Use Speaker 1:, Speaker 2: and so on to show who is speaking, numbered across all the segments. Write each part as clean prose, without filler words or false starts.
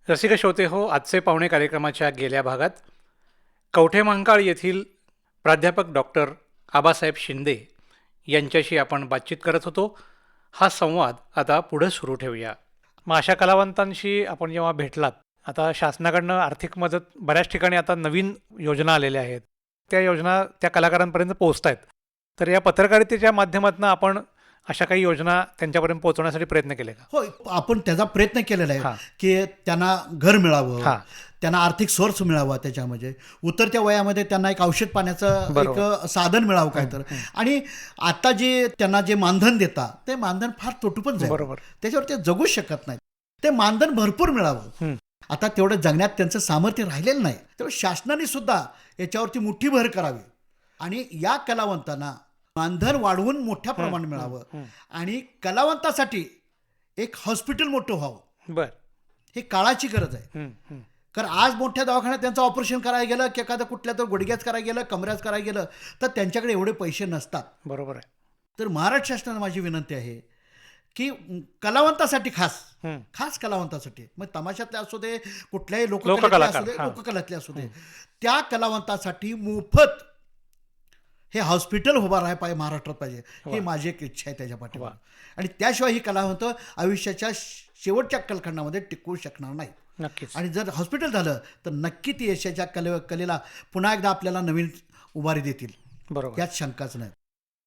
Speaker 1: रसिक श्रोते हो, आजचे पाहुणे कार्यक्रमाच्या गेल्या भागात कवठेमहांकाळ येथील प्राध्यापक डॉक्टर आबासाहेब शिंदे यांच्याशी आपण बातचीत करत होतो. हा संवाद आता पुढे सुरू ठेवूया. मग अशा कलावंतांशी आपण जेव्हा भेटलात, आता शासनाकडनं आर्थिक मदत बऱ्याच ठिकाणी आता नवीन योजना आलेल्या आहेत, त्या योजना त्या कलाकारांपर्यंत पोहोचत आहेत. तर या पत्रकारितेच्या माध्यमातून आपण अशा काही योजना त्यांच्यापर्यंत पोहोचवण्यासाठी प्रयत्न केले का?
Speaker 2: हो, आपण त्याचा प्रयत्न केलेला
Speaker 1: हां.
Speaker 2: आहे की त्यांना घर मिळावं,
Speaker 1: हां.
Speaker 2: त्यांना आर्थिक सोर्स मिळावा, त्याच्यामध्ये उतरत्या वयामध्ये त्यांना एक औषध पाण्याचं
Speaker 1: बरोबर.
Speaker 2: एक साधन मिळावं काय तर. आणि आता जे त्यांना जे मानधन देता ते मानधन फार तोटूपण जाईल,
Speaker 1: बरोबर.
Speaker 2: त्याच्यावर ते जगू शकत नाहीत. ते मानधन भरपूर मिळावं.
Speaker 1: हं.
Speaker 2: आता तेवढं जगण्यात त्यांचं सामर्थ्य राहिलेलं नाही, तेव्हा शासनाने सुद्धा याच्यावरती मोठी भर करावी आणि या कलावंतांना मानधन वाढवून मोठ्या प्रमाणात मिळावं आणि कलावंतासाठी एक हॉस्पिटल मोठं व्हावं.
Speaker 1: बर.
Speaker 2: ही काळाची गरज आहे. कारण आज मोठ्या दवाखान्यात त्यांचं ऑपरेशन करायला गेलं की एखादं कुठल्या तर गुडघ्याच करायला गेलं, कमऱ्याच करायला गेलं तर त्यांच्याकडे एवढे पैसे नसतात.
Speaker 1: बरोबर आहे.
Speaker 2: तर महाराष्ट्र शासनाला माझी विनंती आहे की कलावंतासाठी खास कलावंतासाठी, मग तमाशातले असू दे, कुठल्याही लोककलेतले असू दे, लोककलेतले असू दे, त्या कलावंतासाठी मोफत हे हॉस्पिटल उभा राहायला पाहिजे, महाराष्ट्रात पाहिजे. ही माझी एक इच्छा आहे त्याच्या पाठीमागे. आणि त्याशिवाय ही कलावंत आयुष्याच्या शेवटच्या कालखंडामध्ये टिकू शकणार नाही.
Speaker 1: नक्कीच.
Speaker 2: आणि जर हॉस्पिटल झालं तर नक्की ती यशाच्या कलेला पुन्हा एकदा आपल्याला नवीन उभारी देतील,
Speaker 1: बरोबर.
Speaker 2: यात शंकाच नाही.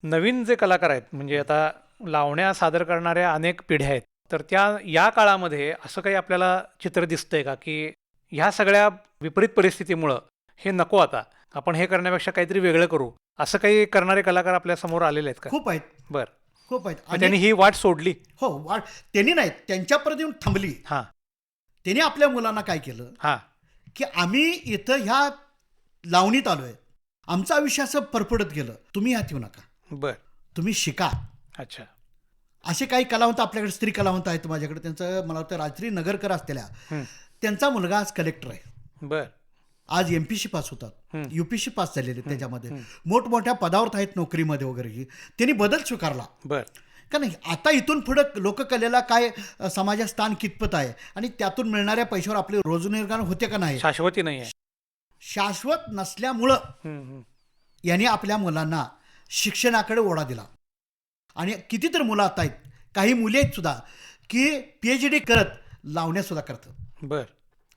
Speaker 1: नवीन जे कलाकार आहेत, म्हणजे आता लावण्या सादर करणाऱ्या अनेक पिढ्या आहेत, तर या काळामध्ये असं काही आपल्याला चित्र दिसतंय का की ह्या सगळ्या विपरीत परिस्थितीमुळं हे नको, आता आपण हे करण्यापेक्षा काहीतरी वेगळं करू, असं काही करणारे कलाकार आपल्या समोर आलेले आहेत का?
Speaker 2: खूप आहेत.
Speaker 1: बर.
Speaker 2: खूप आहेत.
Speaker 1: मग त्यांनी ही वाट सोडली?
Speaker 2: हो, त्यांनी नाही, त्यांच्यापर्यंत येऊन थांबली.
Speaker 1: हां.
Speaker 2: त्यांनी आपल्या मुलांना काय केलं
Speaker 1: हां.
Speaker 2: की आम्ही इथं ह्या लावणीत आलोय, आमचं आयुष्य असं परपडत गेलं, तुम्ही ह्यात येऊ नका,
Speaker 1: बर.
Speaker 2: तुम्ही शिका.
Speaker 1: अच्छा.
Speaker 2: असे काही कलावंत आपल्याकडे, स्त्री कलावंत आहेत माझ्याकडे. त्यांचं मला वाटतं राजश्री नगरकर असलेल्या, त्यांचा मुलगा आज कलेक्टर आहे.
Speaker 1: बर.
Speaker 2: आज MPC पास होतात, UPC पास झालेले, त्याच्यामध्ये मोठमोठ्या पदावर आहेत, नोकरीमध्ये वगैरे. त्यांनी बदल स्वीकारला.
Speaker 1: बर.
Speaker 2: का नाही, आता इथून पुढं लोककलेला काय समाजात स्थान कितपत आहे आणि त्यातून मिळणाऱ्या पैशावर आपले रोजगार होते का नाही,
Speaker 1: शाश्वती नाही आहे.
Speaker 2: शाश्वत नसल्यामुळं यांनी आपल्या मुलांना शिक्षणाकडे ओढा दिला. आणि कितीतरी मुलं आता आहेत, काही मुली आहेत सुद्धा की PhD करत लावण्या सुद्धा करतात.
Speaker 1: बर.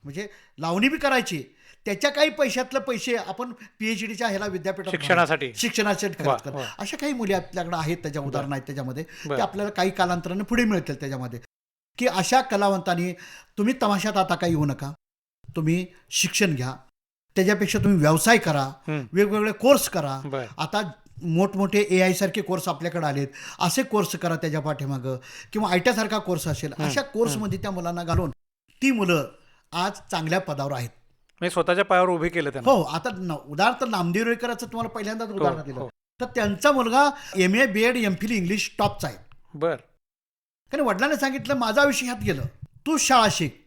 Speaker 2: म्हणजे लावणी बी करायची, त्याच्या काही पैशातलं पैसे आपण PhDच्या ह्याला विद्यापीठात
Speaker 1: शिक्षणासाठी
Speaker 2: खर्च करतात. अशा काही मुली आपल्याकडे आहेत, त्याच्या उदाहरणं आहेत त्याच्यामध्ये. ते आपल्याला काही कालांतराने पुढे मिळतील त्याच्यामध्ये. की अशा कलावंतांनी तुम्ही तमाशात आता काही येऊ नका, तुम्ही शिक्षण घ्या, त्याच्यापेक्षा तुम्ही व्यवसाय करा, वेगवेगळे कोर्स करा. आता मोठमोठे AI सारखे कोर्स आपल्याकडे आलेत, असे कोर्स करा त्याच्या पाठीमागं, किंवा ITI सारखा कोर्स असेल, अशा कोर्समध्ये त्या मुलांना घालून ती मुलं आज चांगल्या पदावर आहेत,
Speaker 1: म्हणजे स्वतःच्या पायावर उभे केलं त्यांना.
Speaker 2: हो. आता उदाहरण नामदेव रेडकरांचं तुम्हाला पहिल्यांदाच उदाहरण दिलं, तर त्यांचा मुलगा MA BEd MPhil इंग्लिश टॉपचा आहे.
Speaker 1: बर.
Speaker 2: कारण वडिलांनी सांगितलं माझा विषय ह्यात गेलं, तू शाळा शिक.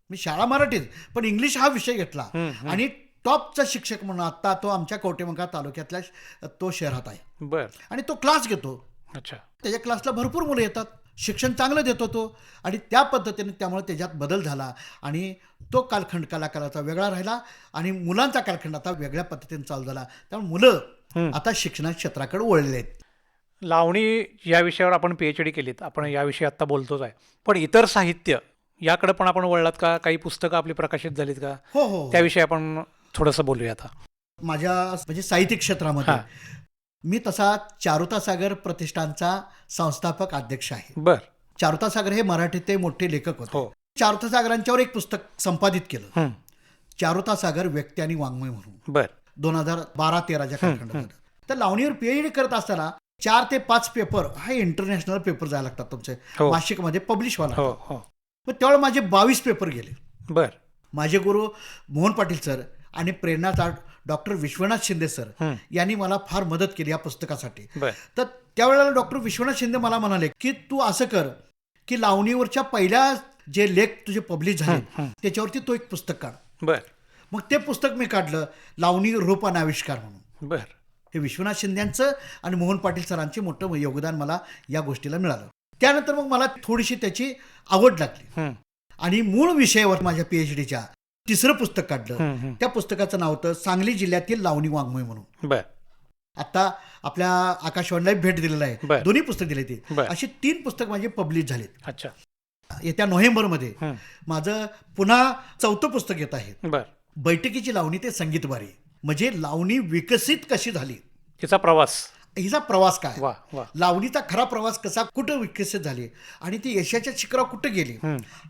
Speaker 2: मी शाळा मराठीच, पण इंग्लिश हा विषय घेतला आणि टॉपचा शिक्षक म्हणून आता तो आमच्या कवठेमहांकाळ तालुक्यातल्या तो शहरात आहे.
Speaker 1: बर.
Speaker 2: आणि तो क्लास घेतो.
Speaker 1: अच्छा.
Speaker 2: त्याच्या क्लासला भरपूर मुलं येतात, शिक्षण चांगलं देतो तो. आणि त्या पद्धतीने त्यामुळे त्याच्यात बदल झाला आणि तो कालखंड कलाकाराचा वेगळा राहिला आणि मुलांचा कालखंड आता वेगळ्या पद्धतीने चालू झाला. त्यामुळे मुलं आता शिक्षणा क्षेत्राकडे वळले आहेत.
Speaker 1: लावणी या विषयावर आपण PhD केलीत, आपण याविषयी आत्ता बोलतोच आहे, पण इतर साहित्य याकडे पण आपण वळलात का? काही पुस्तकं आपली प्रकाशित झालीत का?
Speaker 2: हो.
Speaker 1: त्याविषयी आपण थोडंसं बोलूया आता.
Speaker 2: माझ्या म्हणजे साहित्यिक क्षेत्रामध्ये मी तसा चारुता सागर प्रतिष्ठानचा संस्थापक अध्यक्ष आहे.
Speaker 1: बर.
Speaker 2: चारुता सागर हे मराठीचे मोठे लेखक होते. चारुता सागरांच्यावर एक पुस्तक संपादित केलं, चारुता सागर व्यक्ती आणि वाङ्मय म्हणून.
Speaker 1: बर.
Speaker 2: 2012-13च्या कालखंडामध्ये. तर लावणीवर PhD करत असताना 4 ते 5 पेपर हा इंटरनॅशनल पेपर जायला लागतात तुमचे, मासिकमध्ये पब्लिश व्हायला. मग त्यावेळेला माझे 22 पेपर गेले.
Speaker 1: बर.
Speaker 2: माझे गुरु मोहन पाटील सर आणि प्रेरणाचा डॉक्टर विश्वनाथ शिंदे सर यांनी मला फार मदत केली या पुस्तकासाठी. तर त्यावेळेला डॉक्टर विश्वनाथ शिंदे मला म्हणाले की तू असं कर की लावणीवरच्या पहिल्या जे लेख तुझे पब्लिश झाले त्याच्यावरती तो एक पुस्तक काढ.
Speaker 1: बर.
Speaker 2: मग ते पुस्तक मी काढलं, लावणी रूप आणि आविष्कार म्हणून.
Speaker 1: बर.
Speaker 2: हे विश्वनाथ शिंदेचं आणि मोहन पाटील सरांचे मोठं योगदान मला या गोष्टीला मिळालं. त्यानंतर मग मला थोडीशी त्याची आवड लागली. आणि मूळ विषयावर माझ्या PhDच्या तिसरं पुस्तक काढलं.
Speaker 1: हम्म.
Speaker 2: त्या पुस्तकाचं नाव होतं सांगली जिल्ह्यातील लावणी वाङ्मय म्हणून.
Speaker 1: बर
Speaker 2: आता आपल्या आकाशवाणीला भेट दिलेला आहे.
Speaker 1: बर.
Speaker 2: दोन्ही पुस्तक दिले ते.
Speaker 1: बर.
Speaker 2: अशी 3 पुस्तक माझे पब्लिश झालेत.
Speaker 1: अच्छा.
Speaker 2: येत्या नोव्हेंबरमध्ये
Speaker 1: हम्म.
Speaker 2: माझं पुन्हा 4थं पुस्तक येत आहे.
Speaker 1: बर.
Speaker 2: बैठकीची लावणी ते संगीतबारी, म्हणजे लावणी विकसित कशी झाली,
Speaker 1: तिचा प्रवास.
Speaker 2: हिचा प्रवास काय,
Speaker 1: वा वा.
Speaker 2: लावणीचा खरा प्रवास कसा, कुठं विकसित झाली आणि ती यशाच्या शिखरावर कुठं गेली,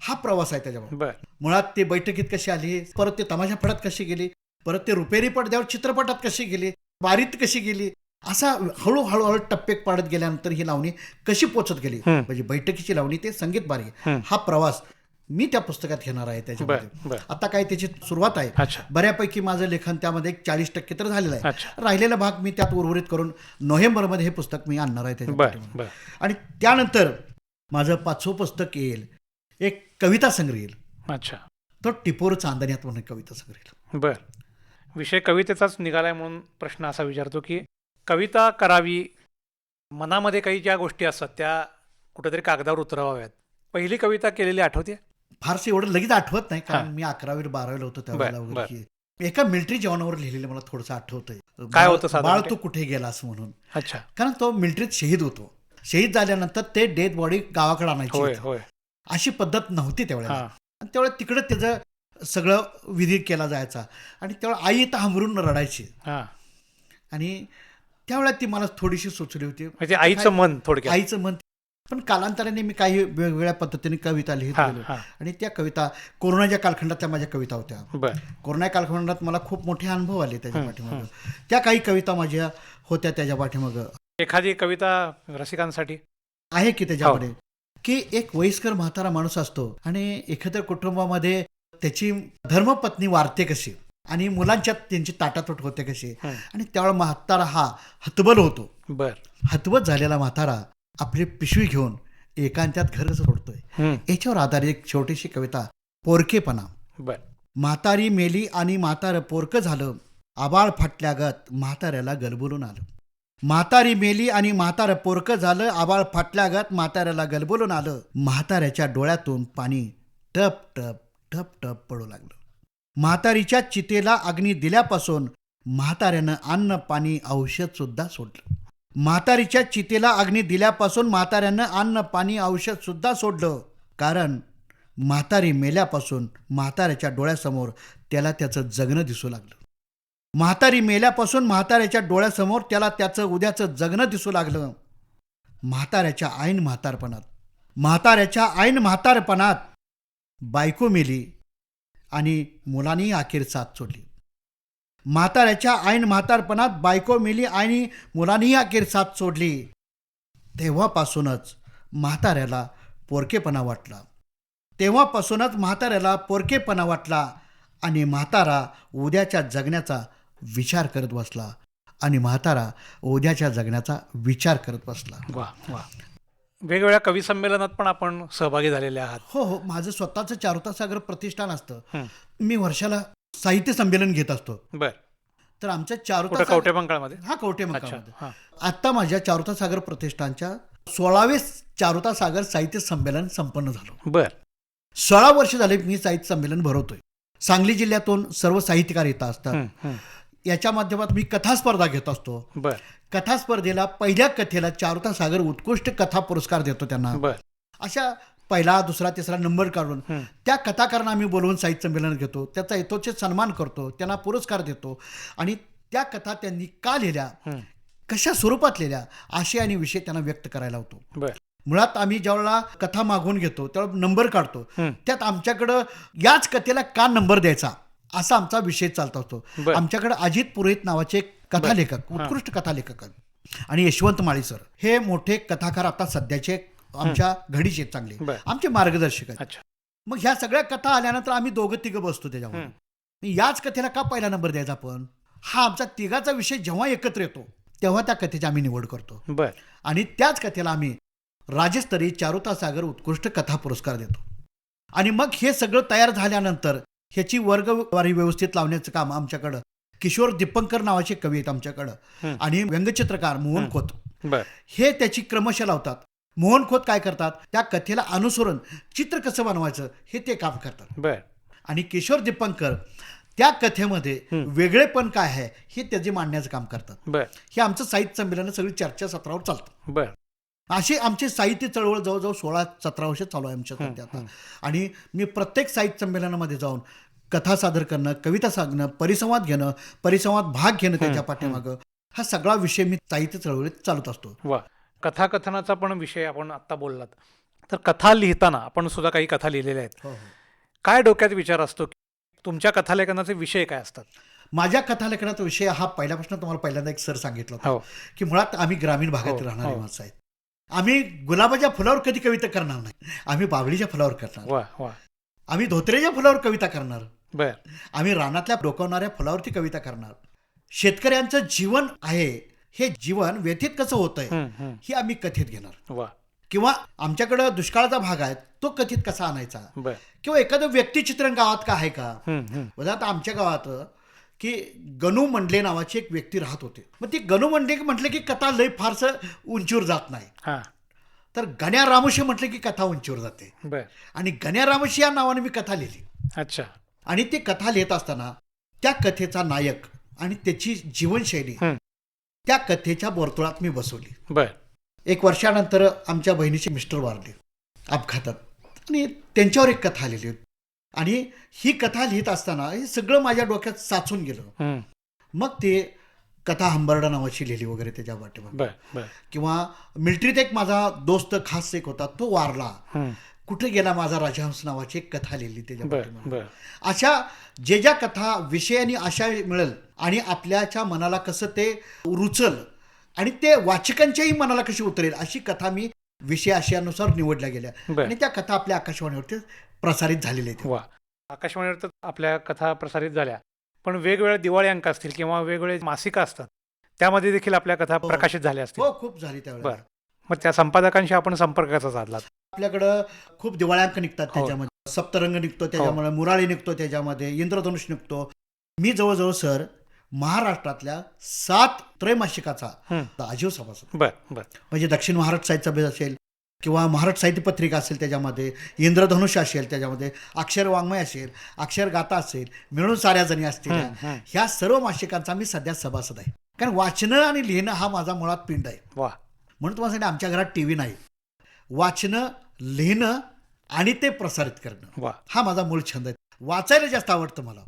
Speaker 2: हा प्रवास आहे त्याच्यावर.
Speaker 1: बर.
Speaker 2: मुळात ते बैठकीत कशी आली, परत ते तमाशा फडात कशी गेली, परत ते रुपेरी पडद्यावर चित्रपटात कशी गेली, बारीत कशी गेली, असा हळूहळू टप्पे पाडत गेल्यानंतर ही लावणी कशी पोचत गेली, म्हणजे बैठकीची लावणी ते संगीत बारी, हा प्रवास मी त्या पुस्तकात घेणार आहे. त्याच्यामध्ये आता काय त्याची सुरुवात आहे.
Speaker 1: अच्छा.
Speaker 2: बऱ्यापैकी माझं लेखन त्यामध्ये 40% तर झालेलं आहे.
Speaker 1: अच्छा.
Speaker 2: राहिलेला भाग मी त्यात उर्वरित करून नोव्हेंबरमध्ये हे पुस्तक मी आणणार आहे
Speaker 1: बर
Speaker 2: त्याच्या.
Speaker 1: बर.
Speaker 2: आणि त्यानंतर माझं 5वं पुस्तक येईल, एक कविता संग्रह येईल.
Speaker 1: अच्छा.
Speaker 2: तो टिपोर चांदण्यात म्हणून कविता संग्रह येईल.
Speaker 1: बर. विषय कवितेचाच निघालाय म्हणून प्रश्न असा विचारतो की कविता करावी, मनामध्ये काही ज्या गोष्टी असतात त्या कुठेतरी कागदावर उतरवाव्यात. पहिली कविता केलेली आठवते?
Speaker 2: फारसे एवढं लगेच आठवत नाही, कारण मी 11वी 12वीला होतो त्यावेळेला वगैरे. एका मिलिटरी जवानावर लिहिलेलं मला थोडंसं आठवतंय.
Speaker 1: काय होतं साधारण
Speaker 2: बाळ
Speaker 1: ते?
Speaker 2: तू कुठे गेलास म्हणून.
Speaker 1: अच्छा.
Speaker 2: कारण तो मिलिटरीत शहीद होतो. शहीद झाल्यानंतर ते डेड बॉडी गावाकडे आणायची
Speaker 1: होय
Speaker 2: होती.
Speaker 1: होय.
Speaker 2: अशी पद्धत नव्हती त्यावेळेला.
Speaker 1: हा.
Speaker 2: आणि त्यावेळेला तिकडे त्याचं सगळं विधी केला जायचा आणि त्यावेळेला आई इथं हांबरून रडायची.
Speaker 1: हा.
Speaker 2: आणि त्यावेळेला ती मला थोडीशी सुचली होती,
Speaker 1: म्हणजे आईचं मन थोडक्यात.
Speaker 2: आईचं मन. पण कालांतराने मी काही वेगवेगळ्या पद्धतीने कविता लिहित
Speaker 1: हा,
Speaker 2: गेलो.
Speaker 1: हा.
Speaker 2: आणि त्या कविता कोरोनाच्या कालखंडातल्या माझ्या कविता होत्या.
Speaker 1: बर.
Speaker 2: कोरोना कालखंडात मला खूप मोठे अनुभव आले त्याच्या पाठीमागं. त्या काही कविता माझ्या होत्या त्याच्या पाठीमागं.
Speaker 1: एखादी कविता रसिकांसाठी
Speaker 2: आहे की त्याच्यामध्ये, की एक वयस्कर म्हातारा माणूस असतो आणि एखाद्या कुटुंबामध्ये त्याची धर्मपत्नी वारते कशी आणि मुलांच्यात त्यांची ताटातूट होते कशी, आणि त्यावेळेला म्हातारा हा हतबल होतो.
Speaker 1: बर.
Speaker 2: हतबल झालेला म्हातारा आपली पिशवी घेऊन एकांत्यात घरच सोडतोय. याच्यावर आधारित एक छोटीशी कविता, पोरकेपणा.
Speaker 1: बर.
Speaker 2: म्हातारी मेली आणि म्हातारं पोरकं झालं, आबाळ फाटल्यागत म्हाताऱ्याला गलबलून आलं. म्हातारी मेली आणि म्हातारं पोरकं झालं, आबाळ फाटल्यागत म्हाताऱ्याला गलबलून आलं. म्हाताऱ्याच्या डोळ्यातून पाणी टप टप टप टप पडू लागलं. म्हातारीच्या चितेला अग्नी दिल्यापासून म्हाताऱ्यानं अन्न पाणी औषध सुद्धा सोडलं. म्हातारीच्या चितेला अग्नी दिल्यापासून म्हाताऱ्यानं अन्न पाणी औषध सुद्धा सोडलं. कारण म्हातारी मेल्यापासून म्हाताऱ्याच्या डोळ्यासमोर त्याला त्याचं जगणं दिसू लागलं. म्हातारी मेल्यापासून म्हाताऱ्याच्या डोळ्यासमोर त्याला त्याचं उद्याचं जगणं दिसू लागलं. म्हाताऱ्याच्या ऐन म्हातारपणात बायको मेली आणि मुलांनी अखेर साथ सोडली. म्हाताऱ्याच्या ऐन म्हातारपणात बायको मेली आणि मुलांनी अखेर साथ सोडली. तेव्हापासूनच म्हाताऱ्याला पोरकेपणा वाटला आणि म्हातारा उद्याच्या जगण्याचा विचार करत बसला.
Speaker 1: वा वा. वेगवेगळ्या कवी संमेलनात पण आपण सहभागी झालेले आहात.
Speaker 2: हो. माझं स्वतःचं चारुतासागर प्रतिष्ठान असतं. मी वर्षाला साहित्य संमेलन घेत असतो.
Speaker 1: बर.
Speaker 2: तर आमच्या
Speaker 1: कवठेमंकाळमध्ये.
Speaker 2: हा, कवठेमंकाळमध्ये. आता माझ्या चारुतासागर प्रतिष्ठानच्या 16वे चारुतासागर साहित्य संमेलन संपन्न झालं.
Speaker 1: बर.
Speaker 2: 16 वर्ष झाले मी साहित्य संमेलन भरवतोय. सांगली जिल्ह्यातून सर्व साहित्यकार येत असतात. याच्या माध्यमात मी कथा स्पर्धा घेत असतो.
Speaker 1: बर.
Speaker 2: कथा स्पर्धेला पहिल्या कथेला चारुतासागर उत्कृष्ट कथा पुरस्कार देतो त्यांना.
Speaker 1: बर.
Speaker 2: अशा पहिला, दुसरा, तिसरा नंबर काढून त्या कथाकारांना आम्ही बोलवून साहित्य संमेलन घेतो. त्याचा यथोचित सन्मान करतो, त्यांना पुरस्कार देतो. आणि त्या कथा त्यांनी का लिहिल्या, कशा स्वरूपात लिहिल्या, आशय आणि विषय त्यांना व्यक्त करायला होतो.
Speaker 1: बर.
Speaker 2: मुळात आम्ही ज्यावेळेला कथा मागवून घेतो त्यावेळेला नंबर काढतो. त्यात आमच्याकडं याच कथेला का नंबर द्यायचा असा आमचा विषय चालत असतो. आमच्याकडे अजित पुरोहित नावाचे कथालेखक, उत्कृष्ट कथालेखक, आणि यशवंत माळी सर हे मोठे कथाकार आता सध्याचे आमच्या घडीचे चांगले आमचे मार्गदर्शक आहेत. मग ह्या सगळ्या कथा आल्यानंतर आम्ही दोघं तिघं बसतो त्याच्यावर. याच कथेला का पहिला नंबर द्यायचा आपण, हा आमचा तिघाचा विषय जेव्हा एकत्र येतो तेव्हा त्या कथेची आम्ही निवड करतो. आणि त्याच कथेला आम्ही राज्यस्तरीय चारुतासागर उत्कृष्ट कथा पुरस्कार देतो. आणि मग हे सगळं तयार झाल्यानंतर ह्याची वर्गवारी व्यवस्थित लावण्याचं काम आमच्याकडं किशोर दीपंकर नावाचे कवी आहेत आमच्याकडं, आणि व्यंगचित्रकार मोहन खोत, हे त्याची क्रमशः लावतात. मोहन खोत काय करतात, त्या कथेला अनुसरून चित्र कसं बनवायचं हे ते काम करतात.
Speaker 1: बर
Speaker 2: आणि किशोर दीपंकर त्या कथेमध्ये वेगळेपण काय आहे हे त्याचे मांडण्याचं काम करतात.
Speaker 1: बर
Speaker 2: हे आमचं साहित्य संमेलन सगळी चर्चासत्रावर चालतं.
Speaker 1: बर
Speaker 2: अशी आमची साहित्य चळवळ जवळजवळ 16-17 वर्ष चालू आहे आमच्या सध्या आता. आणि मी प्रत्येक साहित्य संमेलनामध्ये जाऊन कथा सादर करणं, कविता सांगणं, परिसंवाद घेणं, परिसंवाद भाग घेणं त्याच्या पाठीमागं, हा सगळा विषय मी साहित्य चळवळीत चालत असतो.
Speaker 1: वा. कथाकथनाचा पण विषय आपण आत्ता बोललात, तर कथा लिहिताना आपण सुद्धा काही कथा लिहिलेल्या आहेत.
Speaker 2: हो हो.
Speaker 1: काय डोक्यात विचार असतो, तुमच्या कथालेखनाचे विषय काय असतात?
Speaker 2: माझ्या कथालेखनाचा विषय हा पहिल्यापासून तुम्हाला पहिल्यांदा एक सर सांगितलं
Speaker 1: हो.
Speaker 2: होतं की मुळात आम्ही ग्रामीण भागात
Speaker 1: हो,
Speaker 2: राहणारी
Speaker 1: हो.
Speaker 2: माणसं आहेत. आम्ही गुलाबाच्या फुलावर कधी कविता करणार नाही, आम्ही बाबळीच्या फुलावर करणार.
Speaker 1: वा वा.
Speaker 2: आम्ही धोत्रेच्या फुलावर कविता करणार.
Speaker 1: बर
Speaker 2: आम्ही रानातल्या डोकावणाऱ्या फुलावरती कविता करणार. शेतकऱ्यांचं जीवन आहे, हे जीवन व्यथित कसं होतंय हे आम्ही कथेत घेणार.
Speaker 1: वा.
Speaker 2: किंवा आमच्याकडं दुष्काळाचा भाग आहे, तो कथित कसा आणायचा.
Speaker 1: बर
Speaker 2: किंवा एखादं व्यक्तिचित्रण गावात का आहे का. उदाहरणार्थ आमच्या गावात की गणू मंडले नावाची एक व्यक्ती राहत होते. मग ती गणू मंडले म्हटलं की कथा लय फारसं उंचीवर जात नाही.
Speaker 1: हां.
Speaker 2: तर गण्या रामोशी म्हटलं की कथा उंचीवर जाते.
Speaker 1: बर.
Speaker 2: आणि गण्या रामोशी या नावाने मी कथा लिहिली.
Speaker 1: अच्छा.
Speaker 2: आणि ती कथा लिहित असताना त्या कथेचा नायक आणि त्याची जीवनशैली त्या कथेच्या वर्तुळात मी बसवली.
Speaker 1: बर.
Speaker 2: 1 वर्षानंतर आमच्या बहिणीचे मिस्टर वारले अपघातात, आणि त्यांच्यावर एक कथा लिहिली होती. आणि ही कथा लिहित असताना हे सगळं माझ्या डोक्यात साचून गेलं. मग ते कथा हंबरडा नावाची लिहिली वगैरे त्याच्या पाठीमागे.
Speaker 1: बर बर.
Speaker 2: किंवा मिलिटरीत एक माझा दोस्त खास एक होता, तो वारला, कुठे गेला माझा राजहंस नावाची एक कथा लिहिली त्याच्या
Speaker 1: बर
Speaker 2: पाठीमागे.
Speaker 1: बर.
Speaker 2: अशा ज्या कथा विषयाने आशा मिळेल आणि आपल्याच्या मनाला कसं ते रुचल आणि ते वाचकांच्याही मनाला कशी उतरेल अशी कथा मी विषय आशयानुसार निवडल्या गेल्या.
Speaker 1: बर.
Speaker 2: आणि त्या कथा आपल्या आकाशवाणीवरती प्रसारित झालेल्या आहेत.
Speaker 1: वा. आकाशवाणीवर तर आपल्या कथा प्रसारित झाल्या, पण वेगवेगळे दिवाळी अंक असतील किंवा वेगवेगळे मासिकं असतात, त्यामध्ये देखील आपल्या कथा
Speaker 2: हो.
Speaker 1: प्रकाशित झाल्या असतील.
Speaker 2: हो, खूप झाली त्यावेळेस.
Speaker 1: बर. मग त्या संपादकांशी आपण संपर्क कसा साधलात?
Speaker 2: आपल्याकडं खूप दिवाळ्यांक निघतात
Speaker 1: हो.
Speaker 2: त्याच्यामध्ये, सप्तरंग निघतो त्याच्यामध्ये, मुराळी निघतो त्याच्यामध्ये, इंद्रधनुष निघतो. मी जवळजवळ सर महाराष्ट्रातल्या 7 त्रैमासिकाचा आजीव सभासद.
Speaker 1: बर बर.
Speaker 2: म्हणजे दक्षिण महाराष्ट्र साहित्य सभा असेल किंवा महाराष्ट्र साहित्य पत्रिका असेल, त्याच्यामध्ये इंद्रधनुष्य असेल, त्याच्यामध्ये अक्षर वाङ्मय असेल, अक्षर गाथा असेल, मिळून साऱ्या जणी असतील, ह्या सर्व मासिकांचा मी सध्या सभासद आहे. कारण वाचणं आणि लिहिणं हा माझा मुळात पिंड आहे.
Speaker 1: वा.
Speaker 2: म्हणून तुम्हाला सांगितलं आमच्या घरात टी व्ही नाही. वाचणं, लिहिणं आणि ते प्रसारित करणं
Speaker 1: वा.
Speaker 2: हा माझा मूळ छंद आहे. वाचायला जास्त आवडतं मला.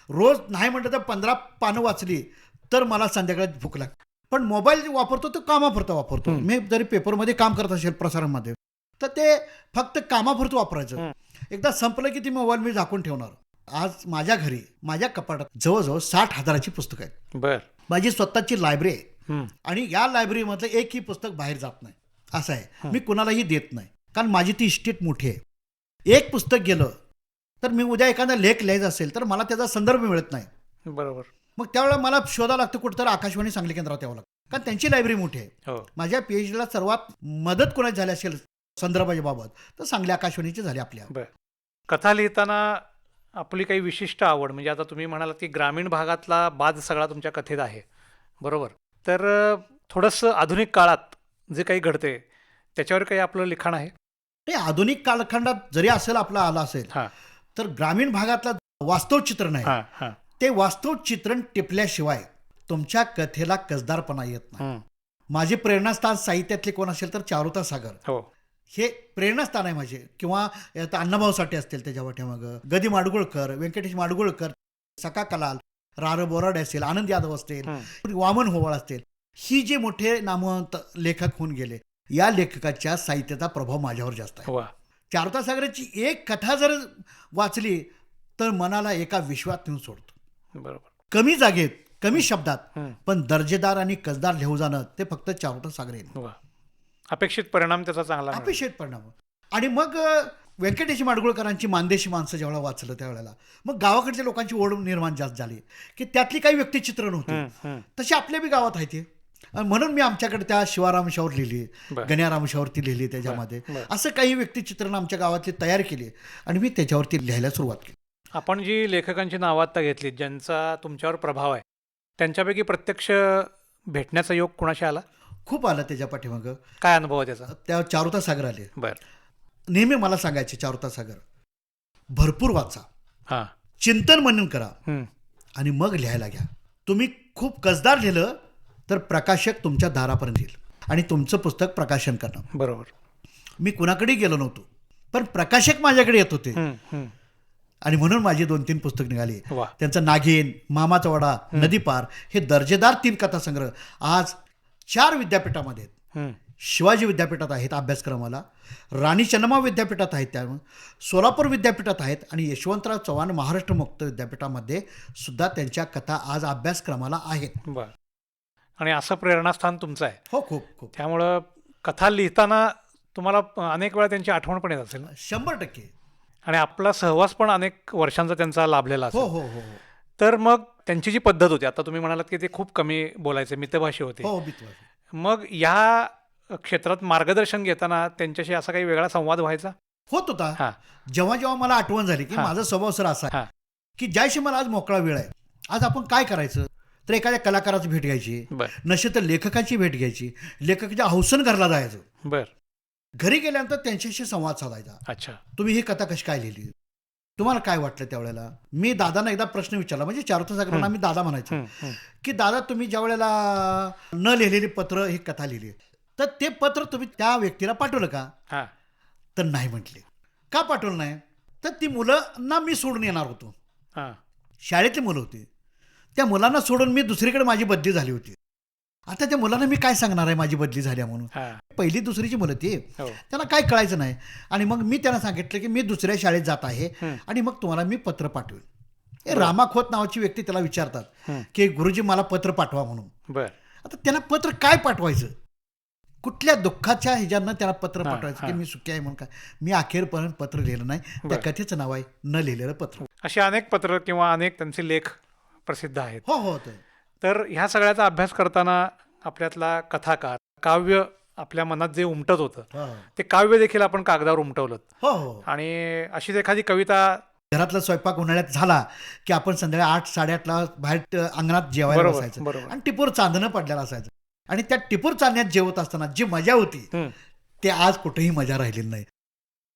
Speaker 2: रोज नाही म्हटलं तर 15 पानं वाचली तर मला संध्याकाळी भूक लागते. पण मोबाईल वापरतो तो कामापुरता वापरतो. मी जरी पेपरमध्ये काम करत असेल प्रसारणामध्ये, तर ते फक्त कामापुरतं वापरायचं. एकदा संपलं की ती मोबाईल मी झाकून ठेवणार. आज माझ्या घरी माझ्या कपाटात जवळजवळ 60,000ची पुस्तकं आहेत.
Speaker 1: बर.
Speaker 2: माझी स्वतःची लायब्ररी आहे. आणि या लायब्ररीमधलं एकही पुस्तक बाहेर जात नाही असं आहे. मी कुणालाही देत नाही, कारण माझी ती इस्टेट मोठी आहे. एक पुस्तक गेलं तर मी उद्या एखादा लेख लिहायचा असेल तर मला त्याचा संदर्भ मिळत नाही.
Speaker 1: बरोबर.
Speaker 2: मग त्यावेळेला मला शोधा लागतं कुठं तर आकाशवाणी सांगली केंद्रात यावं लागतं, कारण त्यांची लायब्ररी मोठी आहे.
Speaker 1: हो.
Speaker 2: माझ्या PhDला सर्वात मदत कोणाची झाली असेल संदर्भाच्या बाबत तर सांगली आकाशवाणीची झाली आपल्या.
Speaker 1: बर. कथा लिहिताना आपली काही विशिष्ट आवड, म्हणजे आता तुम्ही म्हणालात की ग्रामीण भागातला बाज सगळा तुमच्या कथेत आहे, बरोबर? तर थोडंसं आधुनिक काळात जे काही घडते त्याच्यावर काही आपलं लिखाण आहे?
Speaker 2: ते आधुनिक कालखंडात जरी असेल आपला आला असेल
Speaker 1: हां
Speaker 2: तर ग्रामीण भागातलं वास्तव चित्रण आहे,
Speaker 1: हां हां.
Speaker 2: ते वास्तव चित्रण टिपल्याशिवाय तुमच्या कथेला कसदारपणा येत नाही. माझे प्रेरणास्थान साहित्यातले कोण असेल तर चारुता सागर
Speaker 1: हो.
Speaker 2: हे प्रेरणास्थान आहे माझे. किंवा अण्णाभाऊ साठे असतील त्याच्या पाठीमागं, गदी माडगुळकर, व्यंकटेश माडगुळकर, सका कलाल, रार बोराडे असेल, आनंद यादव असतील, वामन होवाळ असतील, ही जे मोठे नामवंत लेखक होऊन गेले, या लेखकाच्या साहित्याचा प्रभाव माझ्यावर जास्त आहे.
Speaker 1: वा.
Speaker 2: चारुता सागरची एक कथा जर वाचली तर मनाला एका विश्वात नेऊन सोडतो.
Speaker 1: बरोबर.
Speaker 2: कमी जागेत, कमी शब्दात, पण दर्जेदार आणि कसदार लिहू जाणं ते फक्त चारुता सागर येईल.
Speaker 1: वा. अपेक्षित परिणाम त्याचा चांगला मिळाला.
Speaker 2: अपेक्षित परिणाम. आणि मग व्यंकटेश माडगुळकरांची मानदेशी माणसं ज्यावेळेला वाचलं त्यावेळेला मग गावाकडच्या लोकांची ओढ निर्माण जास्त झाली की त्यातली काही व्यक्तिचित्र नव्हती, तशी आपल्या बी गावात आहे ते. म्हणून मी आमच्याकडे त्या शिवारामशावर लिहिली, गण्यारामशावरती लिहिली, त्याच्यामध्ये असं काही व्यक्तिचित्रण आमच्या गावातली तयार केली आणि मी त्याच्यावरती लिहायला सुरुवात केली.
Speaker 1: आपण जी लेखकांची नावं आत्ता घेतली ज्यांचा तुमच्यावर प्रभाव आहे, त्यांच्यापैकी प्रत्यक्ष भेटण्याचा योग कोणाशी आला?
Speaker 2: खूप आलं त्याच्या पाठीमागं.
Speaker 1: काय अनुभव आहे त्याचा?
Speaker 2: त्या चारुता सागर आले.
Speaker 1: बरं.
Speaker 2: नेहमी मला सांगायचे चारुता सागर भरपूर वाचा,
Speaker 1: हां.
Speaker 2: चिंतन मनन करा
Speaker 1: हं.
Speaker 2: आणि मग लिहायला घ्या. तुम्ही खूप कसदार लिहिलं तर प्रकाशक तुमच्या दारापर्यंत येईल आणि तुमचं पुस्तक प्रकाशन करणार.
Speaker 1: बरोबर.
Speaker 2: मी कुणाकडेही गेलो नव्हतो, पण प्रकाशक माझ्याकडे येत होते
Speaker 1: हं, हं.
Speaker 2: आणि म्हणून माझी 2-3 पुस्तक निघाली.
Speaker 1: वा.
Speaker 2: त्यांचं नागिन, मामाचा वडा, नदीपार हे दर्जेदार 3 कथासंग्रह आज 4 विद्यापीठामध्ये आहेत.
Speaker 1: हं.
Speaker 2: शिवाजी विद्यापीठात आहेत अभ्यासक्रमाला, राणी चन्नम्मा विद्यापीठात आहेत, त्यामुळे सोलापूर विद्यापीठात आहेत आणि यशवंतराव चव्हाण महाराष्ट्र मुक्त विद्यापीठामध्ये सुद्धा त्यांच्या कथा आज अभ्यासक्रमाला आहेत.
Speaker 1: बरं. आणि असं प्रेरणास्थान तुमचं आहे.
Speaker 2: हो, खूप खूप
Speaker 1: त्यामुळं कथा लिहिताना तुम्हाला अनेक वेळा त्यांची आठवण पण येत असेल ना?
Speaker 2: 100%.
Speaker 1: आणि आपला सहवास पण अनेक वर्षांचा त्यांचा लाभलेला
Speaker 2: हो
Speaker 1: असेल.
Speaker 2: हो हो हो
Speaker 1: तर मग त्यांची जी पद्धत होती, आता तुम्ही म्हणालात की ते खूप कमी बोलायचे, मितभाषी होते.
Speaker 2: हो बितवा.
Speaker 1: मग या क्षेत्रात मार्गदर्शन घेताना त्यांच्याशी असा काही वेगळा संवाद व्हायचा?
Speaker 2: होत होता.
Speaker 1: हां.
Speaker 2: जेव्हा जेव्हा मला आठवण झाली की
Speaker 1: हां.
Speaker 2: माझा स्वभाव सर असा आहे
Speaker 1: हां.
Speaker 2: की ज्याशी मला आज मोकळा वेळ आहे, आज आपण काय करायचं, तर एखाद्या कलाकाराची भेट घ्यायची,
Speaker 1: बरं.
Speaker 2: नसेल तर लेखकाची भेट घ्यायची, लेखकाच्या हौसन घरला जायचं,
Speaker 1: बरं.
Speaker 2: घरी गेल्यानंतर त्यांच्याशी संवाद साधायचा.
Speaker 1: अच्छा.
Speaker 2: तुम्ही ही कथा कशी काय लिहिली, तुम्हाला काय वाटलं त्यावेळेला. मी दादांना एकदा प्रश्न विचारला, म्हणजे चारुता सागरांना मी दादा म्हणायचो,
Speaker 1: हं, हं.
Speaker 2: की दादा तुम्ही ज्या वेळेला न लिहिलेली पत्र ही कथा लिहिली, तर ते पत्र तुम्ही त्या व्यक्तीला पाठवलं का,
Speaker 1: हां.
Speaker 2: तर नाही म्हटले. का पाठवलं नाही, तर ती मुलांना मी सोडून येणार होतो,
Speaker 1: हां.
Speaker 2: शाळेतली मुलं होती, त्या मुलांना सोडून मी दुसरीकडे माझी बदली झाली होती. आता त्या मुलांना मी काय सांगणार आहे माझी बदली झाल्या म्हणून.
Speaker 1: हां.
Speaker 2: पहिली दुसरीची मुलं ती,
Speaker 1: हो.
Speaker 2: त्यांना काय कळायचं नाही. आणि मग मी त्यांना सांगितलं की मी दुसऱ्या शाळेत जात आहे
Speaker 1: हं.
Speaker 2: आणि मग तुम्हाला मी पत्र पाठवेल. हे रामा खोत नावाची व्यक्ती त्याला विचारतात की गुरुजी मला पत्र पाठवा म्हणून.
Speaker 1: बरं.
Speaker 2: आता त्यांना पत्र काय पाठवायचं, कुठल्या दुःखाच्या ह्याच्यानं त्याला पत्र
Speaker 1: हां,
Speaker 2: पाठवायचं की
Speaker 1: हां.
Speaker 2: मी सुखी आहे म्हणून. काय, मी अखेरपर्यंत पत्र लिहिलं नाही. त्या
Speaker 1: बरं.
Speaker 2: कथेचं नाव आहे न लिहिलेलं पत्र.
Speaker 1: असे अनेक पत्र किंवा अनेक त्यांचे लेख प्रसिद्ध आहेत.
Speaker 2: हो हो ते
Speaker 1: तर ह्या सगळ्याचा अभ्यास करताना आपल्यातला कथाकार, काव्य आपल्या मनात जे उमटत होतं,
Speaker 2: हो
Speaker 1: ते काव्य देखील आपण कागदावर उमटवलं.
Speaker 2: हो हो.
Speaker 1: आणि अशीच एखादी कविता.
Speaker 2: घरातला स्वयंपाक उन्हाळ्यात झाला की आपण संध्याकाळी 8-8:30ला बाहेर अंगणात जेवायला
Speaker 1: बरोबर,
Speaker 2: बसायचं
Speaker 1: बरोबर.
Speaker 2: आणि टिपूर चांदणं पडलेलं असायचं आणि त्या टिपूर चांदण्यात जेवत असताना जी मजा होती
Speaker 1: हं.
Speaker 2: ते आज कुठेही मजा राहिलेली नाही.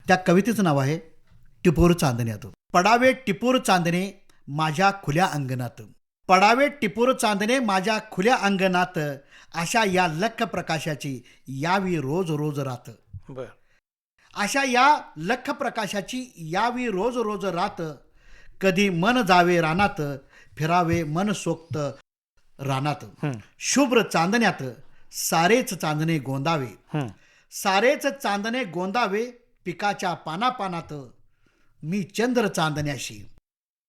Speaker 2: त्या कवितेचं नाव आहे टिपूर चांदण्यात. पडावे टिपूर चांदणे माझ्या खुल्या अंगणात, पडावे टिपूर चांदणे माझ्या खुल्या अंगणात, अशा या लख प्रकाशाची यावी रोज रोज रात.
Speaker 1: बरं.
Speaker 2: अशा या लख प्रकाशाची यावी रोज रोज रात, कधी मन जावे रानात, फिरावे मन सोक्त रानात.
Speaker 1: हं.
Speaker 2: शुभ्र चांदण्यात सारेच चांदणे गोंदावे,
Speaker 1: हं.
Speaker 2: सारेच चांदणे गोंदावे, पिकाच्या पानापानात मी चंद्र चांदण्याशी,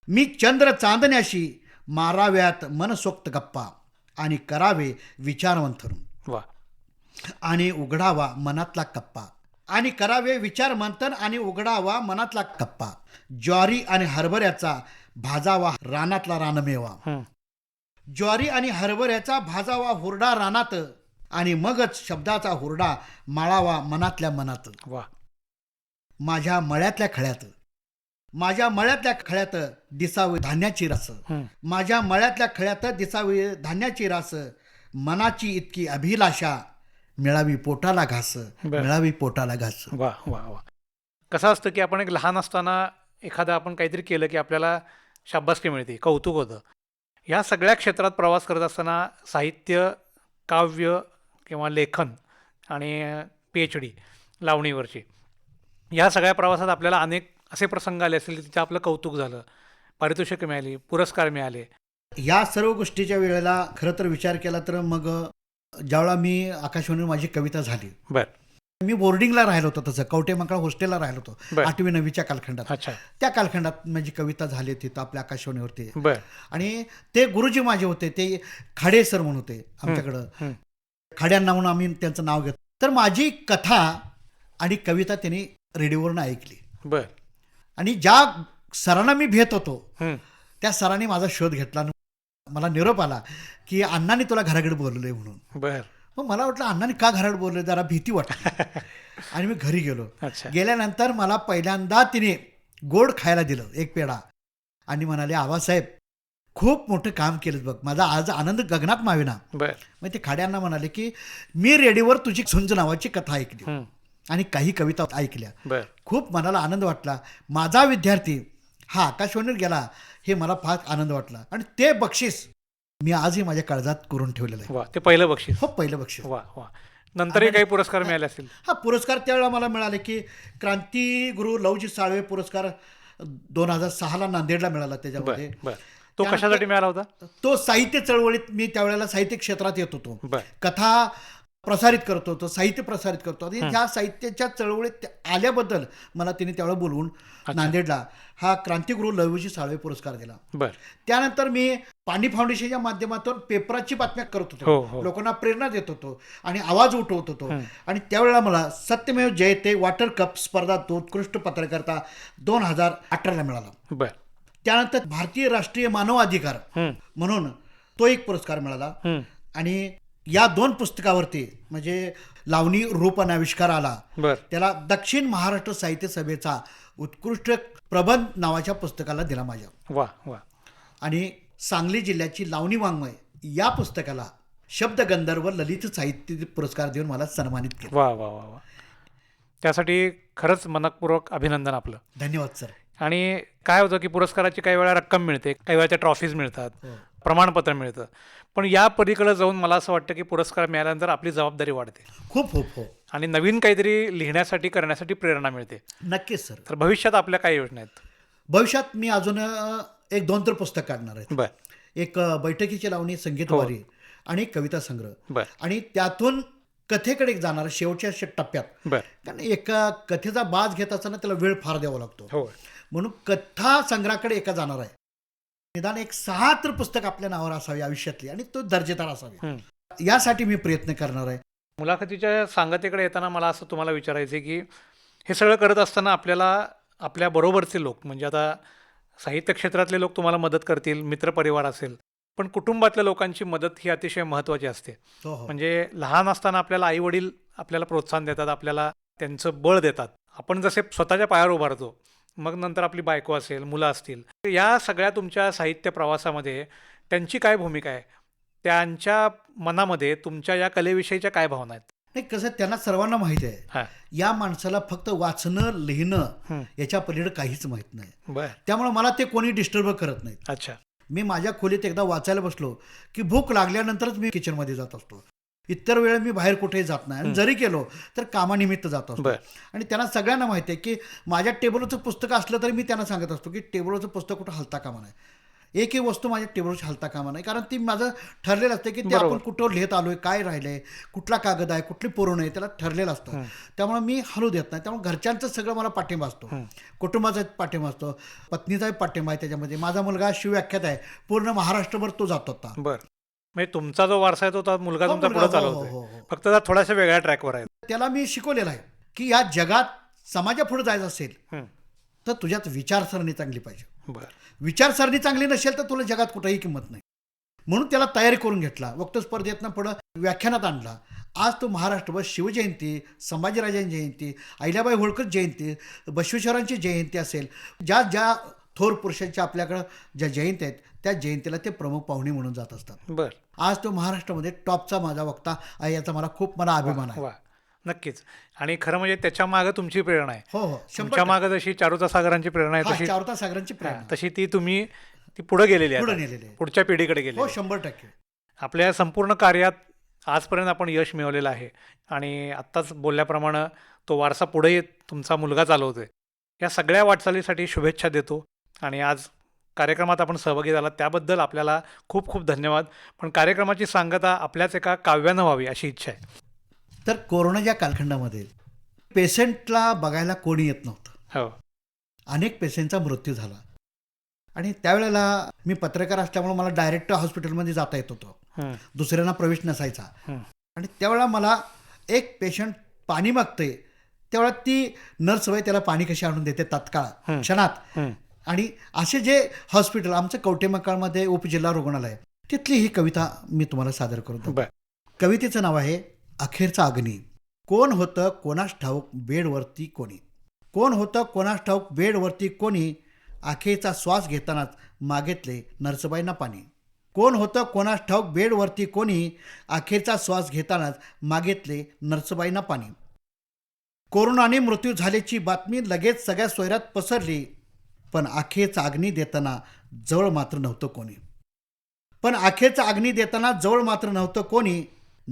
Speaker 2: मी चंद्र चांदण्याशी, माराव्यात मनसोक्त गप्पा आणि करावे विचारमंथन
Speaker 1: वा.
Speaker 2: आणि उघडावा मनातला कप्पा, आणि करावे विचार मंथन आणि उघडावा मनातला कप्पा. ज्वारी आणि हरभऱ्याचा भाजावा रानातला रानमेवा,
Speaker 1: हं.
Speaker 2: ज्वारी आणि हरभऱ्याचा भाजावा हुरडा रानात, आणि मगच शब्दाचा हुरडा माळावा मनातल्या मनात.
Speaker 1: वा.
Speaker 2: माझ्या मळ्यातल्या खळ्यात, माझ्या मळ्यातल्या खळ्यात दिसावी धान्याची रस,
Speaker 1: हं.
Speaker 2: माझ्या मळ्यातल्या खळ्यात दिसावी धान्याची रास, मनाची इतकी अभिलाषा, मिळावी पोटाला घास,
Speaker 1: बरं.
Speaker 2: मिळावी पोटाला घास.
Speaker 1: वा वा वा. कसं असतं की आपण एक लहान असताना एखादं आपण काहीतरी केलं की आपल्याला शाबासकी मिळते, कौतुक होतं. ह्या सगळ्या क्षेत्रात प्रवास करत असताना साहित्य, काव्य किंवा लेखन आणि PhD लावणीवरची, ह्या सगळ्या प्रवासात आपल्याला अनेक असे प्रसंग आले असतील की तिथे आपलं कौतुक झालं, पारितोषिकं मिळाली, पुरस्कार मिळाले.
Speaker 2: या सर्व गोष्टीच्या वेळेला खरं तर विचार केला तर मग ज्यावेळेला मी आकाशवाणीवर माझी कविता झाली,
Speaker 1: बरं.
Speaker 2: मी बोर्डिंगला राहिलो होतो, तसं कवठे मंकाळ हॉस्टेलला राहिलो होतो
Speaker 1: बरं.
Speaker 2: 8वी-9वीच्या कालखंडात.
Speaker 1: अच्छा.
Speaker 2: त्या कालखंडात माझी कविता झाली तिथं आपल्या आकाशवाणीवरती.
Speaker 1: बरं.
Speaker 2: आणि ते गुरुजी माझे होते, ते खाडे सर म्हणून होते आमच्याकडं,
Speaker 1: हं.
Speaker 2: खाड्यांना म्हणून आम्ही त्यांचं नाव घेतो. तर माझी कथा आणि कविता त्यांनी रेडिओवरून ऐकली
Speaker 1: बरं.
Speaker 2: आणि ज्या सरांना मी भेट होतो
Speaker 1: हं.
Speaker 2: त्या सरांनी माझा शोध घेतला आणि मला निरोप आला की अण्णांनी तुला घराकडे बोलवलंय म्हणून.
Speaker 1: बरं.
Speaker 2: मग मला वाटलं अण्णांनी का घराकडे बोलले, जरा भीती वाटली आणि मी घरी गेलो.
Speaker 1: अच्छा.
Speaker 2: गेल्यानंतर मला पहिल्यांदा तिने गोड खायला दिलं, एक पेढा, आणि म्हणाले आबासाहेब खूप मोठं काम केलं बघ. माझा आज आनंद गगनात मावेना.
Speaker 1: बर.
Speaker 2: मग ते खाड्यांना म्हणाले की मी रेडिओवर तुझी झुंज नावाची कथा ऐकली
Speaker 1: हं.
Speaker 2: आणि काही कविता ऐकल्या.
Speaker 1: बर.
Speaker 2: खूप मनाला आनंद वाटला. माझा विद्यार्थी हा आकाशवाणीवर गेला हे मला फार आनंद वाटला आणि ते बक्षीस मी आजही माझ्या काळजात करून ठेवलेलं आहे.
Speaker 1: वा, ते पहिलं बक्षीस.
Speaker 2: हो, पहिलं बक्षीस.
Speaker 1: वा वा. नंतरही काही पुरस्कार मिळाले असतील.
Speaker 2: हा पुरस्कार त्यावेळेला मला मिळाले की क्रांतिगुरु लवजी साळवे पुरस्कार 2006ला नांदेडला मिळाला.
Speaker 1: बर
Speaker 2: त्याच्यामध्ये
Speaker 1: बर. तो कशासाठी मिळाला होता?
Speaker 2: तो साहित्य चळवळीत मी त्यावेळेला साहित्य क्षेत्रात येत होतो.
Speaker 1: बर.
Speaker 2: कथा प्रसारित करत होतो, साहित्य प्रसारित करतो आणि ह्या साहित्याच्या चळवळीत आल्याबद्दल मला तिने त्यावेळेला बोलवून नांदेडला हा क्रांतिगुरु लवजी साळवे पुरस्कार दिला.
Speaker 1: बर.
Speaker 2: त्यानंतर मी पाणी फाउंडेशनच्या माध्यमातून पेपराची बातम्या करत
Speaker 1: हो,
Speaker 2: होतो,
Speaker 1: हो.
Speaker 2: लोकांना प्रेरणा देत होतो आणि आवाज उठवत होतो. आणि त्यावेळेला मला सत्यमेव जयते वॉटर कप स्पर्धा उत्कृष्ट पत्रकारिता 2018ला मिळाला.
Speaker 1: बर.
Speaker 2: त्यानंतर भारतीय राष्ट्रीय मानव अधिकार
Speaker 1: हं.
Speaker 2: म्हणून तो एक पुरस्कार मिळाला.
Speaker 1: हं.
Speaker 2: आणि या 2 पुस्तकावरती म्हणजे लावणी रूप आणि आविष्कार आला.
Speaker 1: बर.
Speaker 2: त्याला दक्षिण महाराष्ट्र साहित्य सभेचा उत्कृष्ट प्रबंध नावाच्या पुस्तकाला दिला माझ्या.
Speaker 1: वा वा.
Speaker 2: आणि सांगली जिल्ह्याची लावणी वाङ्मय या पुस्तकाला शब्द गंधर्व ललित साहित्य पुरस्कार देऊन मला सन्मानित केलं.
Speaker 1: वा वा वा वा. त्यासाठी खरंच मनपूर्वक अभिनंदन आपलं.
Speaker 2: धन्यवाद सर.
Speaker 1: आणि काय होतं की पुरस्काराची काही वेळा रक्कम मिळते, काही वेळा त्या ट्रॉफीज मिळतात,
Speaker 2: हो.
Speaker 1: प्रमाणपत्र मिळतं. पण या पलीकडे जाऊन मला असं वाटतं की पुरस्कार मिळाल्यानंतर आपली जबाबदारी वाढते
Speaker 2: खूप खूप हो.
Speaker 1: आणि नवीन काहीतरी लिहिण्यासाठी करण्यासाठी प्रेरणा मिळते.
Speaker 2: नक्कीच सर.
Speaker 1: तर भविष्यात आपल्या काय योजना आहेत?
Speaker 2: भविष्यात मी अजून 1-2 तर पुस्तक काढणार आहे.
Speaker 1: बर.
Speaker 2: एक बैठकीची लावणी संगीतवारी आणि एक कविता संग्रह.
Speaker 1: बर.
Speaker 2: आणि त्यातून कथेकडे जाणार शेवटच्या टप्प्यात.
Speaker 1: बर.
Speaker 2: कारण एका कथेचा बाज घेत असताना त्याला वेळ फार द्यावा लागतो.
Speaker 1: हो.
Speaker 2: म्हणून कथा संग्रहाकडे एका जाणार आहे. निदान एक 6 तर पुस्तक आपल्या नावावर असावी आयुष्यातली आणि तो दर्जेदार असावी.
Speaker 1: हं.
Speaker 2: यासाठी मी प्रयत्न करणार आहे.
Speaker 1: मुलाखतीच्या सांगतेकडे येताना मला असं तुम्हाला विचारायचं आहे की हे सगळं करत असताना आपल्याला आपल्या बरोबरचे लोक म्हणजे आता साहित्य क्षेत्रातले लोक तुम्हाला मदत करतील, मित्रपरिवार असेल, पण कुटुंबातल्या लोकांची मदत ही अतिशय महत्त्वाची असते.
Speaker 2: हो हो.
Speaker 1: म्हणजे लहान असताना आपल्याला आईवडील आपल्याला प्रोत्साहन देतात, आपल्याला त्यांचं बळ देतात. आपण जसे स्वतःच्या पायावर उभारतो, मग नंतर आपली बायको असेल, मुलं असतील. या सगळ्या तुमच्या साहित्य प्रवासामध्ये त्यांची काय भूमिका आहे? त्यांच्या मनामध्ये तुमच्या या कलेविषयीच्या काय भावना आहेत?
Speaker 2: नाही कसं त्यांना सर्वांना माहिती आहे
Speaker 1: हां.
Speaker 2: या माणसाला फक्त वाचणं लिहिणं याच्या पलीकडे काहीच माहीत नाही.
Speaker 1: बरं.
Speaker 2: त्यामुळे मला ते कोणी डिस्टर्ब करत नाहीत.
Speaker 1: अच्छा.
Speaker 2: मी माझ्या खोलीत एकदा वाचायला बसलो की भूक लागल्यानंतरच मी किचनमध्ये जात असतो. इतर वेळ मी बाहेर कुठेही जात नाही आणि जरी गेलो तर कामानिमित्त जात असतो.
Speaker 1: बरं.
Speaker 2: आणि त्यांना सगळ्यांना माहिती आहे की माझ्या टेबलवरचं पुस्तक असलं तरी मी त्यांना सांगत असतो की टेबलवरचं पुस्तक कुठं हलता कामा नाही. एकही वस्तू माझ्या टेबलवरची हलता कामा नाही. कारण ती माझं ठरलेलं असतं की ते
Speaker 1: बरोबर.
Speaker 2: आपण कुठं लिहित आलोय, काय राहिलंय, कुठला कागद आहे, कुठली पोरण आहे, त्याला ठरलेलं असतं. त्यामुळे मी हलू देत नाही. त्यामुळे घरच्यांचं सगळं मला पाठिंबा असतो, कुटुंबाचा पाठिंबा असतो, पत्नीचाही पाठिंबा आहे त्याच्यामध्ये. माझा मुलगा शिवव्याख्यात आहे, पूर्ण महाराष्ट्रभर तो जातो आता.
Speaker 1: बरं. म्हणजे तुमचा जो वारसा आहे तो आता मुलगा
Speaker 2: हो,
Speaker 1: तुमचा
Speaker 2: मुलगा,
Speaker 1: पुढे
Speaker 2: हो, हो,
Speaker 1: चालवतोय.
Speaker 2: हो.
Speaker 1: फक्त जरा थोड्याशा वेगळ्या ट्रॅकवर आहे.
Speaker 2: त्याला मी शिकवलेलं आहे की या जगात समाजापुढे जायचं असेल
Speaker 1: हं.
Speaker 2: तर तुझ्यात विचारसरणी चांगली पाहिजे.
Speaker 1: बरं.
Speaker 2: विचारसरणी चांगली नसेल तर तुला जगात कुठेही किंमत नाही. म्हणून त्याला तयारी करून घेतला. वक्तृत्व स्पर्धेतनं पुढं व्याख्यानात आणला. आज तो महाराष्ट्रभर शिवजयंती, संभाजीराजांची जयंती, अहिल्याबाई होळकर जयंती, बसवेश्वरांची जयंती असेल, ज्या ज्या थोर पुरुषांच्या आपल्याकडं ज्या जयंती आहेत त्या जयंतीला ते प्रमुख पाहुणे म्हणून जात असतात.
Speaker 1: बरं.
Speaker 2: आज तो महाराष्ट्रामध्ये टॉपचा माझा वक्ता आहे याचा मला खूप अभिमान आहे.
Speaker 1: वा. नक्कीच. आणि खरं म्हणजे त्याच्या मागे तुमची प्रेरणा आहे.
Speaker 2: हो हो.
Speaker 1: तुमच्या मागे जशी चारुता सागरांची प्रेरणा आहे तशी
Speaker 2: चारुता सागरांची प्रेरणा
Speaker 1: तशी ती तुम्ही ती पुढे गेलेली
Speaker 2: पुढे
Speaker 1: आहे,
Speaker 2: नेलेली आहे.
Speaker 1: पुढच्या पिढीकडे गेली
Speaker 2: हो
Speaker 1: आहे.
Speaker 2: 100%.
Speaker 1: आपल्या संपूर्ण कार्यात आजपर्यंत आपण यश मिळवलेलं आहे आणि आत्ताच बोलल्याप्रमाणे तो वारसा पुढे तुमचा मुलगा चालवतोय. या सगळ्या वाटचालीसाठी शुभेच्छा देतो आणि आज कार्यक्रमात आपण सहभागी झाला त्याबद्दल आपल्याला खूप खूप धन्यवाद. पण कार्यक्रमाची सांगता आपल्याच एका काव्यानं व्हावी अशी इच्छा आहे.
Speaker 2: तर कोरोनाच्या कालखंडामध्ये पेशंटला बघायला कोणी येत नव्हतं.
Speaker 1: हो.
Speaker 2: अनेक पेशंटचा मृत्यू झाला आणि त्यावेळेला मी पत्रकार असल्यामुळे मला डायरेक्ट हॉस्पिटलमध्ये जाता येत होतं.
Speaker 1: हं.
Speaker 2: दुसऱ्यांना प्रवेश नसायचा.
Speaker 1: हं.
Speaker 2: आणि त्यावेळेला मला एक पेशंट पाणी मागते त्यावेळेला ती नर्स वय त्याला पाणी कशी आणून देते तात्काळ क्षणात.
Speaker 1: हं.
Speaker 2: आणि असे जे हॉस्पिटल आमचं कवठेमहांकाळमध्ये उपजिल्हा रुग्णालय तिथली ही कविता मी तुम्हाला सादर करतो.
Speaker 1: बरं.
Speaker 2: कवितेचं नाव आहे अखेरचा अग्नी. कोण होतं कोणास ठाऊक बेडवरती कोणी, कोण होतं कोणास ठाऊक बेडवरती कोणी, अखेरचा श्वास घेतानाच मागितले नरसोबाईंना पाणी. कोण होतं कोणास ठाऊक बेडवरती कोणी, अखेरचा श्वास घेतानाच मागितले नरसोबाईंना पाणी. कोरोनाने मृत्यू झाल्याची बातमी लगेच सगळ्या सोयऱ्यात पसरली, पण अखेरचा अग्नी देताना जवळ मात्र नव्हतं कोणी.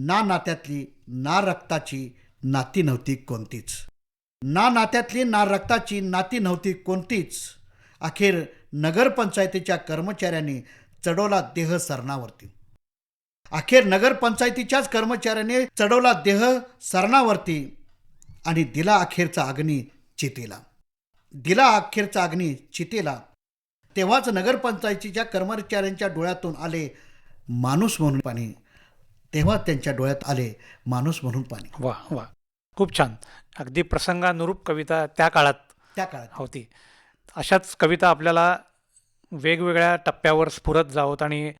Speaker 2: ना नात्यातली ना रक्ताची नाती नव्हती कोणतीच. अखेर नगरपंचायतीच्या कर्मचाऱ्यांनी चढवला देह सरणावरती आणि दिला अखेरचा अग्नी चितेला. तेव्हाच नगरपंचायतीच्या कर्मचाऱ्यांच्या डोळ्यातून आले माणूस म्हणून पाणी.
Speaker 1: वा वा, खूप छान. अगदी प्रसंगानुरूप कविता त्या काळात होती. अशाच कविता आपल्याला वेगवेगळ्या टप्प्यावर स्फुरत जावत आणि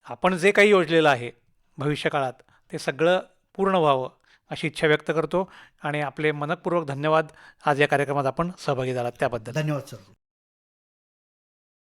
Speaker 1: आपण जे काही योजलेलं आहे भविष्यकाळात ते सगळं पूर्ण व्हावं अशी इच्छा व्यक्त करतो आणि आपले मनपूर्वक धन्यवाद. आज या कार्यक्रमात आपण सहभागी झालात त्याबद्दल.
Speaker 2: धन्यवाद सर.